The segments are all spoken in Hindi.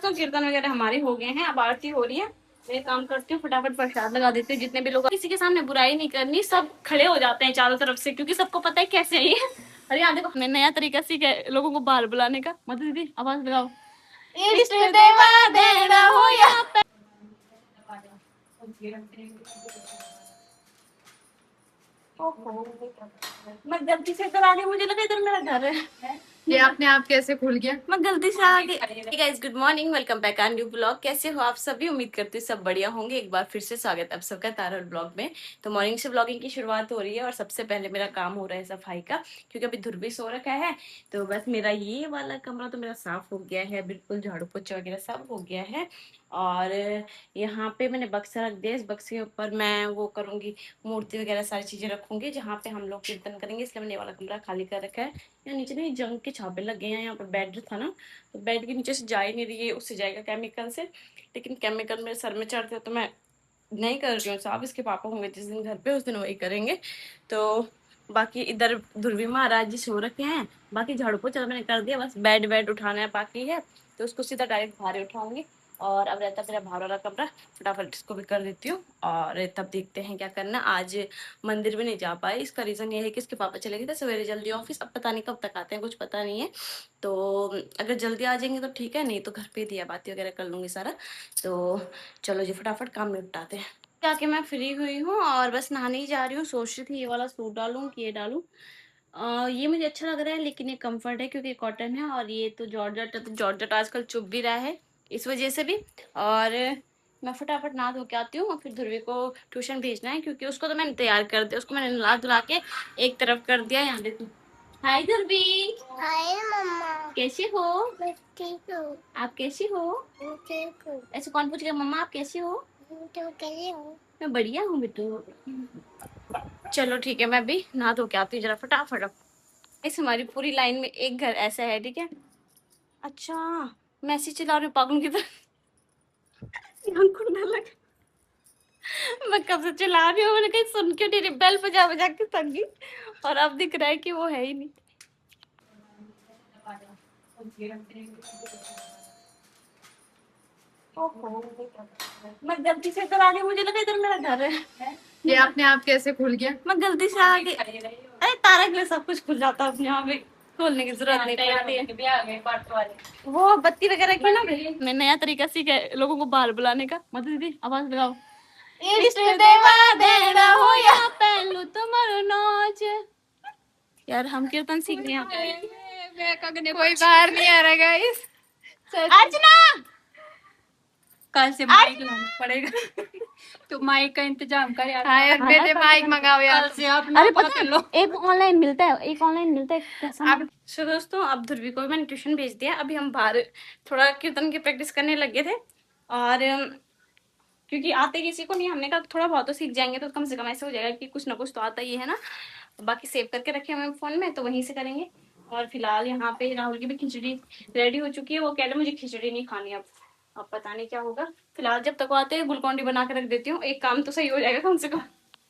तो कीर्तन वगैरह हमारे हो गए हैं, अब आरती हो रही है। मैं काम करती हूँ, फटाफट प्रसाद लगा देती हूँ। जितने भी लोग, किसी के सामने बुराई नहीं करनी, सब खड़े हो जाते हैं चारों तरफ से, क्योंकि सबको पता है कैसे है ये। अरे यहाँ देखो, हमने नया तरीका सीखा है लोगों को बाहर बुलाने का। मधु दीदी आवाज लगाओ। इष्ट देवा देना हो या मैं गलती से इधर आ गई, मुझे लगा इधर मेरा घर है। ये अपने आप कैसे खुल गया? मैं गलती से आ गई। Guys good morning, welcome back on new blog. कैसे हो आप सभी? उम्मीद करती हूँ सब बढ़िया होंगे। एक बार फिर से स्वागत है आप सबका तारल ब्लॉग में। तो मॉर्निंग से ब्लॉगिंग की शुरुआत हो रही है और सबसे पहले मेरा काम हो रहा है सफाई का, क्योंकि अभी ध्रुवी सो रखा है। तो बस मेरा ये वाला कमरा तो मेरा साफ हो गया है, बिल्कुल झाड़ू पोछा वगैरह सब हो गया है। और यहाँ पे मैंने बक्सा रख दिया, इस बक्से के ऊपर मैं वो करूंगी, मूर्ति वगैरह सारी चीजें रखूंगी जहाँ पे हम लोग कीर्तन करेंगे। इसलिए मैंने ये वाला कमरा खाली कर रखा है। यहाँ नीचे ना जंग के छापे लगे हैं, यहाँ पर बेड था ना, तो बेड के नीचे से जा ही नहीं रही है, उससे जाएगा केमिकल से। लेकिन केमिकल मेरे सर में चढ़ते तो मैं नहीं कर रही हूँ साहब। इसके पापा होंगे जिस दिन घर पे, उस दिन वही करेंगे। तो बाकी इधर ध्रुवी महाराज जी सो रखे हैं, बाकी झाड़ू पोछा मैंने कर दिया, बस बेड वेड उठाना है बाकी है। तो उसको सीधा डायरेक्ट बाहर उठाऊंगी। और अब रहता मेरा बाहर वाला कमरा, फटाफट इसको भी कर देती हूँ और तब देखते हैं क्या करना। आज मंदिर भी नहीं जा पाए, इसका रीजन ये है कि इसके पापा चले गए थे सवेरे जल्दी ऑफिस। अब पता नहीं कब तक आते हैं, कुछ पता नहीं है। तो अगर जल्दी आ जाएंगे तो ठीक है, नहीं तो घर पे दिया बाती वगैरह कर लूंगी सारा। तो चलो जी फटाफट काम निपटाते हैं। जाके मैं फ्री हुई हूँ और बस नहाने ही जा रही हूँ। सोच रही थी ये वाला सूट डालूं कि ये डालूं। ये मुझे अच्छा लग रहा है, लेकिन ये कंफर्ट है क्योंकि कॉटन है, और ये तो जॉर्जेट है, तो जॉर्जेट आजकल चुभ भी रहा है इस वजह से भी। और मैं फटाफट नहा धो के आती हूँ और फिर ध्रुवी को ट्यूशन भेजना है, क्योंकि उसको तो मैंने तैयार कर दिया, उसको मैंने नहा धुला के एक तरफ कर दिया। यहाँ देखो, हाय ध्रुवी। हाय मम्मा। कैसे हो? मैं ठीक हूँ। आप कैसी हो? मैं ठीक हूँ। ऐसे कौन पूछेगा मम्मा आप कैसी हो? तो कैसे हो? मैं बढ़िया हूँ बेटू। चलो ठीक है, मैं भी नहा धो के आती हूँ जरा फटाफट। इस हमारी पूरी लाइन में एक घर ऐसा है, ठीक है। अच्छा, मैसेज चला रही हूँ पागलों की तरह। हमको डर लगा, मैं कब से चला रही हूँ, मैंने कहीं सुन के नहीं, बेल बजा बजा के थक गई। और अब दिख रहा है कि वो है ही नहीं। मैं गलती से इधर आ गई, मुझे लगा इधर मेरा घर है। ये अपने आप कैसे खुल गया? मैं गलती से आ गई। अरे तारा के लिए सब कुछ खुल जाता है अपने यहाँ पे, खोलने की जरूरत नहीं पड़ती है। वो बत्ती वगैरह की ना, मैं नया तरीका सीखा है लोगों को बाहर बुलाने का। मधु दीदी आवाज लगाओ। इष्ट देवा देना हो या पहलू तुम्हारो नाच। यार हम कीर्तन सीख रहे हैं। कोई बाहर नहीं आ रहा गाइस। अर्चना, कल से माइक लाना पड़ेगा। तो माइक का इंतजाम कर यार। हाँ यार, मेरे माइक मंगाओ यार। कल से आप अरे पता है एक ऑनलाइन मिलता है, एक ऑनलाइन मिलता है कैसा। सो दोस्तों, अब ध्रुवी को मैंने ट्यूशन भेज दिया। अभी हम बाहर थोड़ा कीर्तन की प्रैक्टिस करने लगे थे, और क्योंकि आते किसी को नहीं, हमने कहा थोड़ा बहुत तो सीख जाएंगे, तो कम से कम ऐसे हो जाएगा कि कुछ ना कुछ तो आता ही है ना। बाकी सेव करके रखे हमें फोन में, तो वहीं से करेंगे। और फिलहाल यहाँ पे राहुल की भी खिचड़ी रेडी हो चुकी है। वो कह रहे मुझे खिचड़ी नहीं खानी अब पता नहीं क्या होगा। फिलहाल जब तक वो आते हैं ग्लूकॉन डी बना के रख देती हूँ, एक काम तो सही हो जाएगा कम से कम।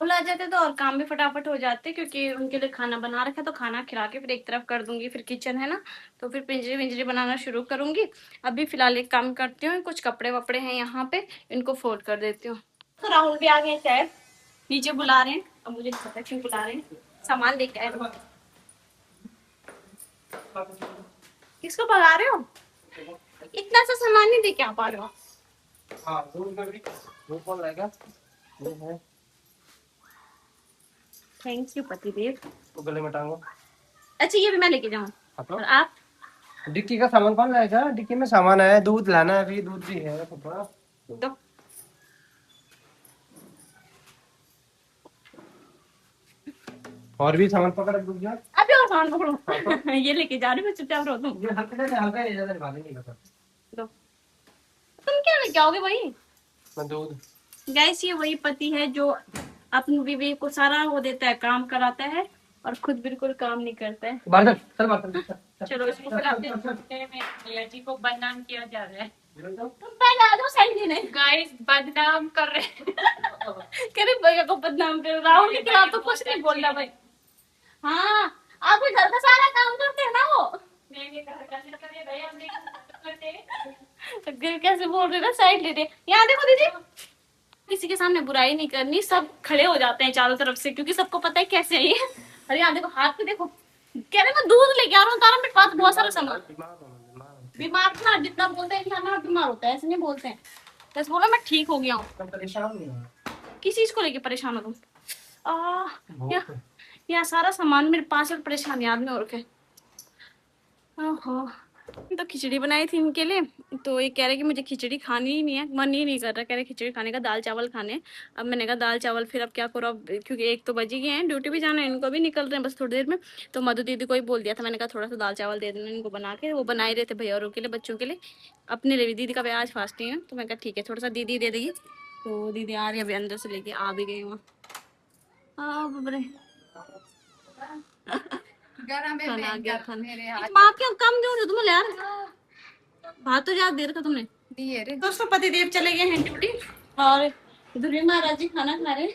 बुला जाते तो और काम भी फटाफट हो जाते, क्योंकि उनके लिए खाना बना रखा है, तो खाना खिला के फिर एक तरफ कर दूंगी, फिर किचन है ना, तो फिर पिंजरी विंजरी बनाना शुरू करूंगी। अभी फिलहाल एक काम करती हूँ, कुछ कपड़े वपड़े हैं यहाँ पे, इनको फोल्ड कर देती हूँ। तो राहुल भी आ गए शायद, नीचे बुला रहे हैं। अब मुझे नहीं पता क्यों बुला रहे हैं, सामान लेके आए। किसको भगा रहे हो? इतना सा सामान नहीं लेके आ पा रहे हो। हाँ, वो कौन लाएगा? थैंक यू पतिदेव। तो गले में टांगो। अच्छा ये भी मैं लेके जाऊँ? और आप? डिक्की का सामान कौन लाएगा? डिक्की में सामान है, दूध लाना है, अभी दूध भी है थोड़ा। दो। और भी सामान पकड़ दूध जा। अभी और सामान पकड़ो। ये लेके जा रही हूँ, चुपचाप रहो तुम। ये हल्का ले जाते भागे नहीं बता। दो। तुम क्या लेके आओगे भाई? मैं दूध। गैस ये वही पति है जो अपनी बीवी को सारा वो देता है, काम कराता है, और खुद बिल्कुल काम नहीं करता है। बाहर चल बाहर चल। चलो इसको लड़की को बदनाम किया जा रहा है। तुम पहले आ जाओ सैंडी ने। गाइस बदनाम कर रहे हैं। करे भैया को बदनाम कर, राहुल के खिलाफ तो कुछ नहीं बोलना भाई। हाँ आप घर का सारा काम करते हैं ना वो। नहीं घर का नहीं करते भैया, कैसे बोल रहे ना, साइड ले रहे। यहाँ देखो दीदी, किसी के सामने बुराई नहीं करनी, सब खड़े हो जाते हैं चारों तरफ से, क्योंकि सबको पता है कैसे है ये। अरे यहाँ देखो, हाथ पे देखो, कह रहे मैं दूध लेके आ रहा हूँ तारा, मेरे पास बहुत सारा सामान। बीमार ना, जितना बोलते हैं इंसान ना बीमार होता है, ऐसे नहीं बोलते हैं। बस बोला मैं ठीक हो गया हूँ। परेशान नहीं हो? किस चीज को लेके परेशान हो तुम? यहाँ सारा सामान मेरे पास और परेशान याद में हो रखे। ओहो, तो खिचड़ी बनाई थी इनके लिए, तो ये कह रहे कि मुझे खिचड़ी खानी ही नहीं है, मन ही नहीं कर रहा, कह रहे खिचड़ी खाने का, दाल चावल खाने हैं। अब मैंने कहा दाल चावल फिर अब क्या करो, अब क्योंकि 1 तो बज ही गए हैं, ड्यूटी भी जाना है, इनको भी निकल रहे हैं बस थोड़ी देर में। तो मधु दीदी को ही बोल दिया था मैंने, कहा थोड़ा सा दाल चावल दे देना इनको बना के, वो बना ही रहे थे भैया और के लिए, बच्चों के लिए, अपने लिए भी। दीदी का भी आज फास्टिंग है, तो मैं कहा ठीक है थोड़ा सा दीदी दे देगी। तो दीदी आ रही है अभी, अंदर से लेके आ भी गई वहाँ। खाना आ गया, खाना माँ क्या कम दो तुम यार, भात तो ज्यादा देर का तुमने दिए रे। दोस्तों पतिदेव चले गए हैं ड्यूटी, और ध्रुवी महाराज जी खाना खा रहे हैं।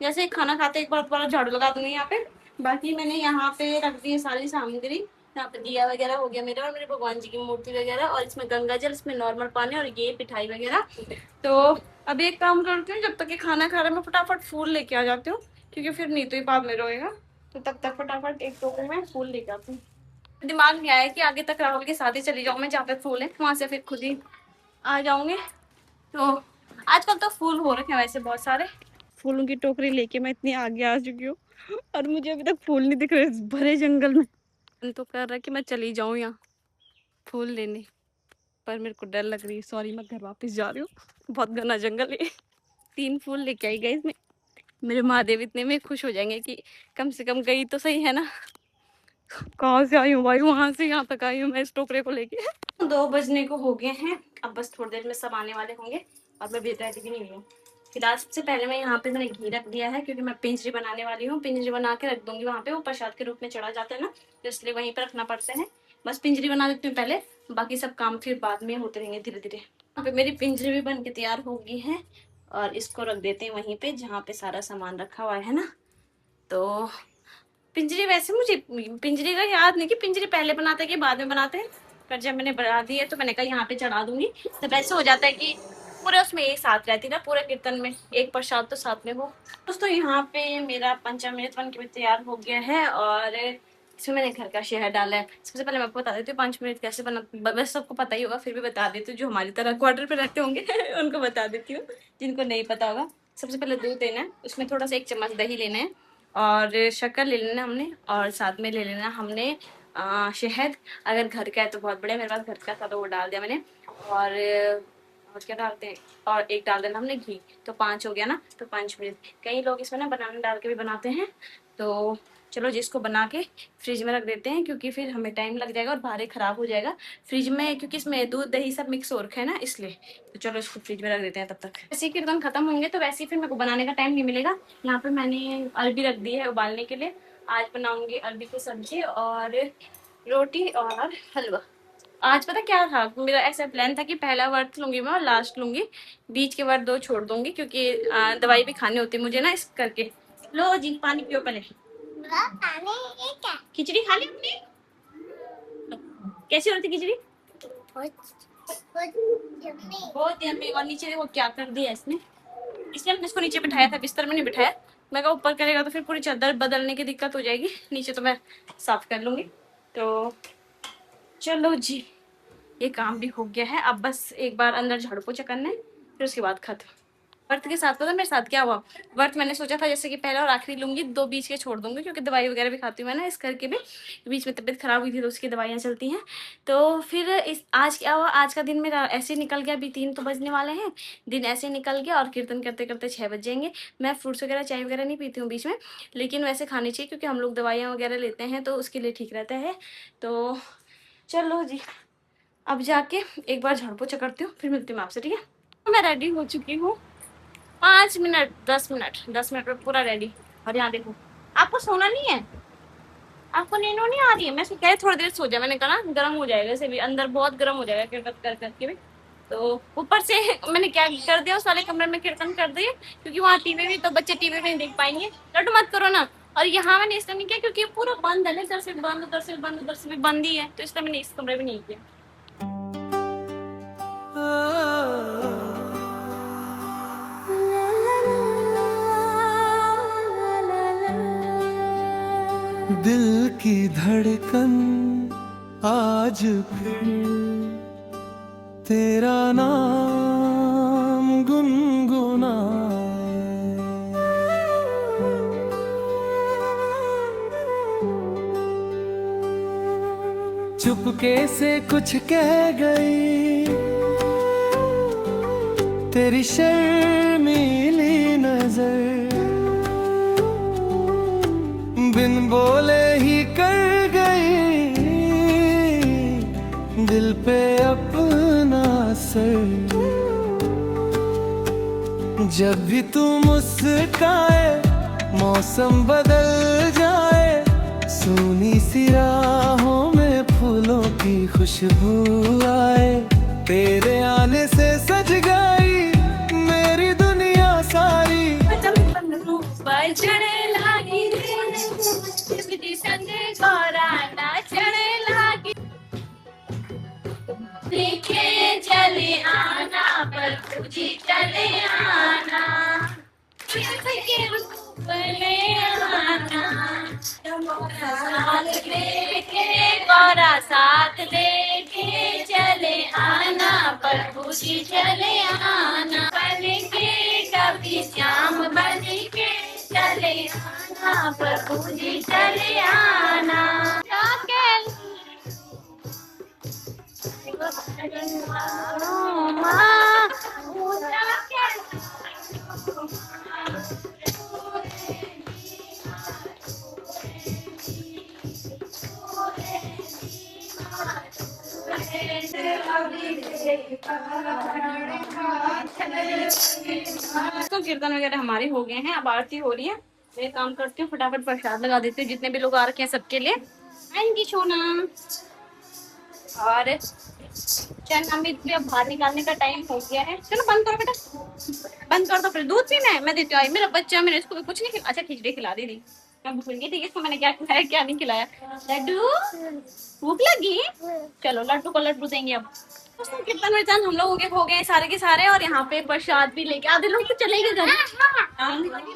जैसे खाना खाते एक बार दोबारा झाड़ू लगा दूंगी यहाँ पे। बाकी मैंने यहाँ पे रख दी है सारी सामग्री, यहाँ पे दिया वगैरह हो गया मेरा, और मेरे भगवान जी की मूर्ति वगैरह, और इसमें गंगा जल, इसमें नॉर्मल पानी, और ये मिठाई वगैरह। तो अभी एक काम करती हूँ, जब तक ये खाना खा रहा है मैं फटाफट फूल लेके आ जाती हूँ, क्योंकि फिर नहीं तो ही बाद में रोएगा। तो तब तक फटाफट एक टोकरी में फूल लेके आती हूँ। दिमाग में आया कि आगे तक राहुल के साथ ही चली जाऊँ मैं, जहाँ पे फूल है वहां से फिर खुद ही आ जाऊंगे। तो आजकल तो फूल हो रखे हैं वैसे बहुत सारे, फूलों की टोकरी लेके मैं इतनी आगे आ चुकी हूँ, और मुझे अभी तक फूल नहीं दिख रहे भरे जंगल में। मन तो कर रहा है कि मैं चली जाऊँ यहाँ फूल लेने, पर मेरे को डर लग रही है। सॉरी, मैं घर वापस जा रही हूँ, बहुत घना जंगल है। 3 फूल लेके आई गई इसमें, मेरे महादेव इतने में खुश हो जाएंगे कि कम से कम गई तो सही है ना। कहाँ से आई हूँ भाई, वहां से यहाँ तक आई हूँ मैं इस टोकरे को लेके। 2 बजने को हो गए हैं, अब बस थोड़ी देर में सब आने वाले होंगे, और मैं भी रेडी भी नहीं हुई हूँ। फिलहाल सबसे पहले मैं यहाँ पे मैंने घी रख दिया है, क्योंकि मैं पिंजरी बनाने वाली हूँ। पिंजरी बना के रख दूंगी वहाँ पे, वो प्रसाद के रूप में चढ़ा जाता है ना, तो इसलिए वहीं पर रखना पड़ता है। बस पिंजरी बना देती हूँ पहले, बाकी सब काम फिर बाद में होते रहेंगे धीरे धीरे। यहाँ पे मेरी पिंजरी भी बन के तैयार हो गई है, और इसको रख देते हैं वहीं पे जहाँ पे सारा सामान रखा हुआ है ना। तो पिंजरी, वैसे मुझे पिंजरी का याद नहीं कि पिंजरी पहले बनाते कि बाद में बनाते हैं, पर जब मैंने बना दी है तो मैंने कहा यहाँ पे चढ़ा दूंगी, तो वैसे हो जाता है कि पूरे उसमें एक साथ रहती ना, पूरे कीर्तन में एक प्रसाद तो साथ में हो। दोस्तों यहाँ पे मेरा पंचामृत बन के तैयार हो गया है, और इसमें मैंने घर का शहद डाला है। सबसे पहले मैं आपको बता देती हूँ पंचामृत कैसे बना, बस सबको पता ही होगा, फिर भी बता देती हूँ, जो हमारी तरह क्वार्टर पे रहते होंगे उनको बता देती हूँ, जिनको नहीं पता होगा। सबसे पहले दूध लेना है, उसमें थोड़ा सा 1 चम्मच दही लेना है, और शक्कर ले लेना हमने, और साथ में ले लेना हमने शहद। अगर घर का है तो बहुत बढ़िया, मेरे पास घर का था तो वो डाल दिया मैंने। और क्या डालते हैं, और 1 डाल देना हमने घी, तो 5 हो गया ना। तो 5 मिनट, कई लोग इसमें ना बनाना डाल के भी बनाते हैं, तो चलो जिसको बना के फ्रिज में रख देते हैं, क्योंकि फिर हमें टाइम लग जाएगा और बाहर खराब हो जाएगा फ्रिज में, क्योंकि इसमें दूध दही सब मिक्स हो रखा है ना, इसलिए। तो चलो इसको फ्रिज में रख देते हैं तब तक। वैसे ही कीर्तन खत्म होंगे तो वैसे ही फिर मेरे को बनाने का टाइम नहीं मिलेगा। यहाँ पे मैंने अरबी रख दी है उबालने के लिए, आज बनाऊंगी अरबी की सब्जी और रोटी और हलवा। आज पता क्या था, मेरा ऐसा प्लान था कि पहला व्रत लूंगी मैं और लास्ट लूंगी, बीच के व्रत 2 छोड़ दूंगी, क्योंकि दवाई भी खानी होती है मुझे ना, इस करके। लो जी पानी पियो पहले। खिचड़ी खा ली अपनी? कैसी हो रही थी खिचड़ी? बहुत यम्मी। और नीचे देखो क्या कर दिया इसने, इसलिए मैंने इसको नीचे बिठाया था, बिस्तर में नहीं बिठाया। मैं कहा ऊपर करेगा तो फिर पूरी चादर बदलने की दिक्कत हो जाएगी, नीचे तो मैं साफ कर लूंगी। तो चलो जी, ये काम भी हो गया है, अब बस एक बार अंदर झाड़ू पोछा करना है, फिर उसके बाद खत्म। व्रत के साथ पता मेरे साथ क्या हुआ, व्रत मैंने सोचा था जैसे कि पहला और आखिरी लूंगी, 2 बीच के छोड़ दूंगी, क्योंकि दवाई वगैरह भी खाती हूँ मैं ना, इस करके भी बीच में तबीयत खराब हुई थी तो उसकी दवाइयाँ चलती हैं। तो फिर आज क्या हुआ, आज का दिन मेरा ऐसे निकल गया, अभी 3 तो बजने वाले हैं, दिन ऐसे निकल गया, और कीर्तन करते करते 6 बज जाएंगे। मैं फ्रूट्स वगैरह चाय वगैरह नहीं पीती हूँ बीच में, लेकिन वैसे खानी चाहिए, क्योंकि हम लोग दवाइयाँ वगैरह लेते हैं तो उसके लिए ठीक रहता है। तो चलो जी, अब जाके एक बार झाड़ू पोछा करती हूँ, फिर मिलती हूँ आपसे, ठीक है। मैं रेडी हो चुकी हूँ, 5 मिनट 10 मिनट 10 मिनट में पूरा रेडी। और यहाँ देखो, आपको सोना नहीं है, आपको नींद नहीं आ रही है? मैं कह थोड़ी देर सो जाए, मैंने कहा ना गर्म हो जाएगा, इसे भी अंदर बहुत गर्म हो जाएगा कीर्तन कर करके भी। तो ऊपर से मैंने क्या कर दिया, उस वाले कमरे में कीर्तन कर दिए, क्योंकि वहाँ टीवी भी, तो बच्चे टीवी में नहीं देख पाएंगे, लट मत करो ना। और यहाँ मैंने इसलिए नहीं किया क्योंकि पूरा बंद है ना, इधर से बंद, उधर से बंद, उधर से भी बंद ही है, तो इसलिए मैंने इस कमरे में नहीं किया। दिल की धड़कन आज फिर तेरा नाम गुनगुनाए। चुपके से कुछ कह गई तेरी शर्मीली नजर, बिन बोले ही कर गई दिल पे अपना असर। जब भी तू मुस्काए मौसम बदल जाए, सूनी सी राहों में फूलों की खुशबू आए। तेरे आने से सज गई मेरी दुनिया सारी। चढ़े लागी संग गोरा चढ़े लागी, लिखे चले आना पर तुझी चले आना, चले आना गोरा साथ लेके चले आना, पर तुझी चले आना। बन के कभी श्याम बन के चले आना, पर तुझी चले आना। तो कीर्तन वगैरह हमारे हो गए हैं, अब आरती हो रही है। मैं काम करती हूँ, फटाफट प्रसाद लगा देती हूँ जितने भी लोग आ रखे हैं सबके लिए। आएंगी सोना और चल अमित भी अब बाहर निकालने का टाइम हो गया है। चलो बंद करो बेटा, बंद कर दो। फिर दूध पीना है, मैं देती हूँ। मेरा बच्चा, मैंने इसको भी कुछ नहीं खिलाया। अच्छा खिचड़ी खिला दी थी, मैं भूल गई थी इसको मैंने क्या खिलाया क्या नहीं खिलाया। लड्डू भूख लगी, चलो लड्डू को लड्डू देंगे अब। कितना मिर्चान हम लोगों के हो गए सारे के सारे, और यहाँ पे प्रसाद भी लेके आधे लोग तो चले गए घर।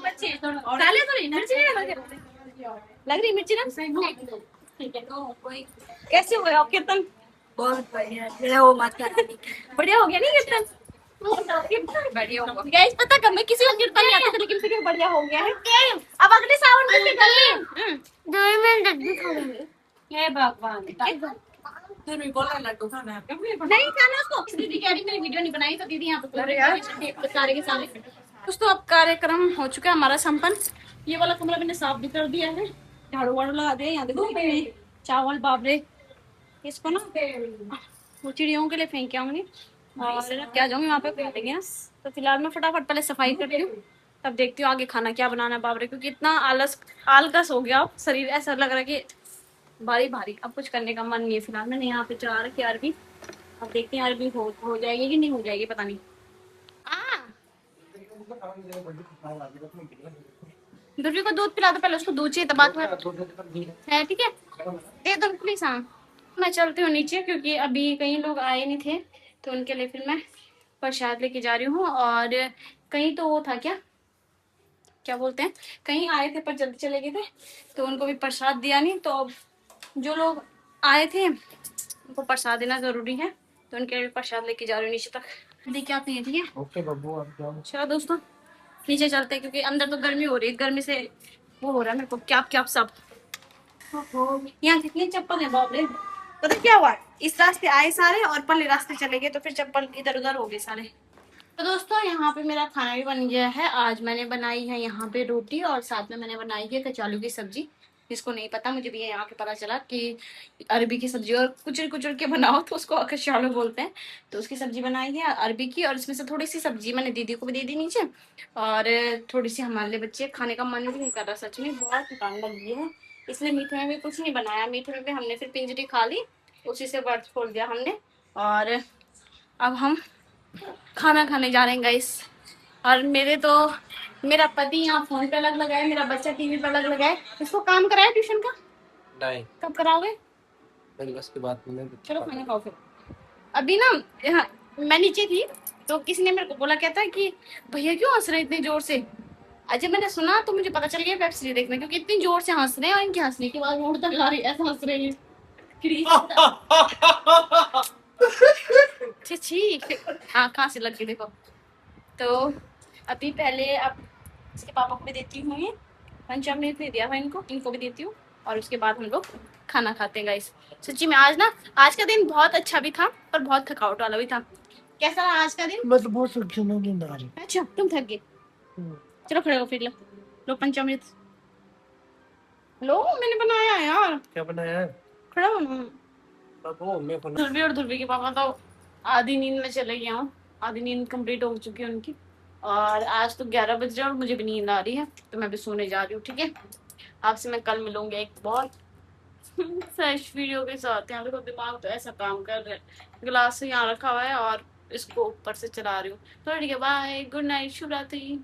बच्चे डाले तो नहीं, मिर्ची नहीं लग रही मिर्ची ना। ठीक है, कैसे हुए आप कीर्तन? बहुत बढ़िया हो मत बढ़िया हो गया नहीं कीर्तन? बढ़िया हो गया। गाइस पता कब मैं किसी को कीर्तन नहीं आता था, लेकिन फिर बढ़िया हो गया है। अब अगले सावन में दो मिनट लड्डू खाऊंगी। हे भगवान, नहीं खाना उसको। दीदी कह रही मेरी वीडियो नहीं बनाई, तो दीदी यहाँ पे सारे के सारे कुछ तो अब कार्यक्रम हो चुका है हमारा संपन्न। ये वाला कमरा मैंने साफ भी कर दिया है, झाड़ू वाड़ू लगा दिया। यहाँ देखो चावल बाबरे, इसको ना वो चिड़ियों के लिए फेंक के आऊंगी और क्या जाऊंगी वहाँ पे फेंकेंगे ना। तो फिलहाल मैं फटाफट पहले सफाई करती हूँ, तब देखती हूँ आगे खाना क्या बनाना है बाबरे, क्योंकि इतना आलस हो गया अब शरीर, ऐसा लग रहा है कि भारी भारी, अब कुछ करने का मन नहीं है। फिलहाल मैंने यहाँ पे चढ़ा रखी है अरबी, अब देखते हैं अरबी हो जाएगी कि नहीं हो जाएगी, पता नहीं। दुर्वी को दूध पिला दो पहले, उसको दूध चाहिए, बात है ठीक है, दे दो प्लीज। हाँ मैं चलती हूँ नीचे, क्योंकि अभी कई लोग आए नहीं थे, तो उनके लिए फिर मैं प्रसाद लेके जा रही हूँ। और कहीं तो वो था क्या बोलते हैं, कहीं आए थे पर जल्दी चले गए थे, तो उनको भी प्रसाद दिया नहीं। तो अब जो लोग आए थे उनको प्रसाद देना जरूरी है, तो उनके लिए प्रसाद लेके जा रही हूँ नीचे तक। देख आते हैं, ठीक है। ओके बब्बू, आप जाओ। चलो दोस्तों नीचे चलते हैं, क्योंकि अंदर तो गर्मी हो रही है, गर्मी से वो हो रहा है मेरे को क्या सब। यहाँ कितनी चप्पल है बाप रे। पता क्या हुआ, इस रास्ते आए सारे और पल्ले रास्ते चले गए, तो फिर चप्पल इधर उधर हो गए सारे। तो दोस्तों यहाँ पे मेरा खाना भी बन गया है। आज मैंने बनाई है यहाँ पे रोटी, और साथ में मैंने बनाई है कचालू की सब्जी। जिसको नहीं पता, मुझे भी यहाँ पे पता चला कि अरबी की सब्जी और कुचर कुचर के बनाओ तो उसको कचालू बोलते हैं। तो उसकी सब्जी बनाई है अरबी की, और इसमें से थोड़ी सी सब्जी मैंने दीदी को भी दे दी नीचे, और थोड़ी सी हमारे लिए बच्चे। खाने का मन भी नहीं कर रहा, सच में बहुत थकान लग गई है, इसलिए मीठे में भी कुछ नहीं बनाया। मीठे में भी हमने फिर पिंजरी खा ली, उसी से व्रत खोल दिया हमने। और अब हम खाना खाने जा रहे हैं गाइस। और मेरा पति यहाँ फोन पे अलग लगाए, मेरा बच्चा टीवी पे अलग लगाए। इसको काम कराया ट्यूशन का? नहीं, कब कराओगे? मेरी बस की बात नहीं। चलो खाना खाओ फिर। अभी ना मैं नीचे थी, तो किसी ने मेरे को बोला, कहता है कि भैया क्यों हंस रहे इतने जोर से। आज जब मैंने सुना तो मुझे पता चल गया वेब सीरीज देखना, क्योंकि इतनी जोर से हंस रहे हैं और इनके हंसने के बाद रोड तक आ रही है, ऐसा हंस रहे हैं। छी छी, हाँ कहाँ से लग गई देखो। तो अभी पहले अब इसके पापा को भी देती हूँ, ये पंचामृत नहीं दिया था इनको, इनको भी देती हूँ और उसके बाद हम लोग खाना खाते हैं गाइस। सच्ची में आज ना, आज का दिन बहुत अच्छा भी था पर बहुत थकावट वाला भी था। कैसा रहा आज का दिन? मतलब बहुत सुखजनक नींद आ रही। अच्छा तुम थक गए, चलो खड़े हो फिर, लो लो पंचामृत लो, मैंने बनाया है यार। क्या बनाया है? खड़ा हो ना। बाबू मैं बना। ध्रुवी और ध्रुवी के पापा तो आधी नींद में चले गए हूँ, आधी नींद कंप्लीट हो चुकी है उनकी, और आज तो 11 बज रहे हैं और मुझे भी नींद आ रही है, तो मैं भी सोने जा रही हूँ। ठीक है, आपसे मैं कल मिलूंगी एक बहुत फ्रेश वीडियो के साथ। यहाँ देखो दिमाग तो ऐसा काम कर रहा है, गिलास यहाँ रखा हुआ है और इसको ऊपर से चला रही हूँ। तो ठीक है, बाय, गुड नाइट, शुभ रात्रि।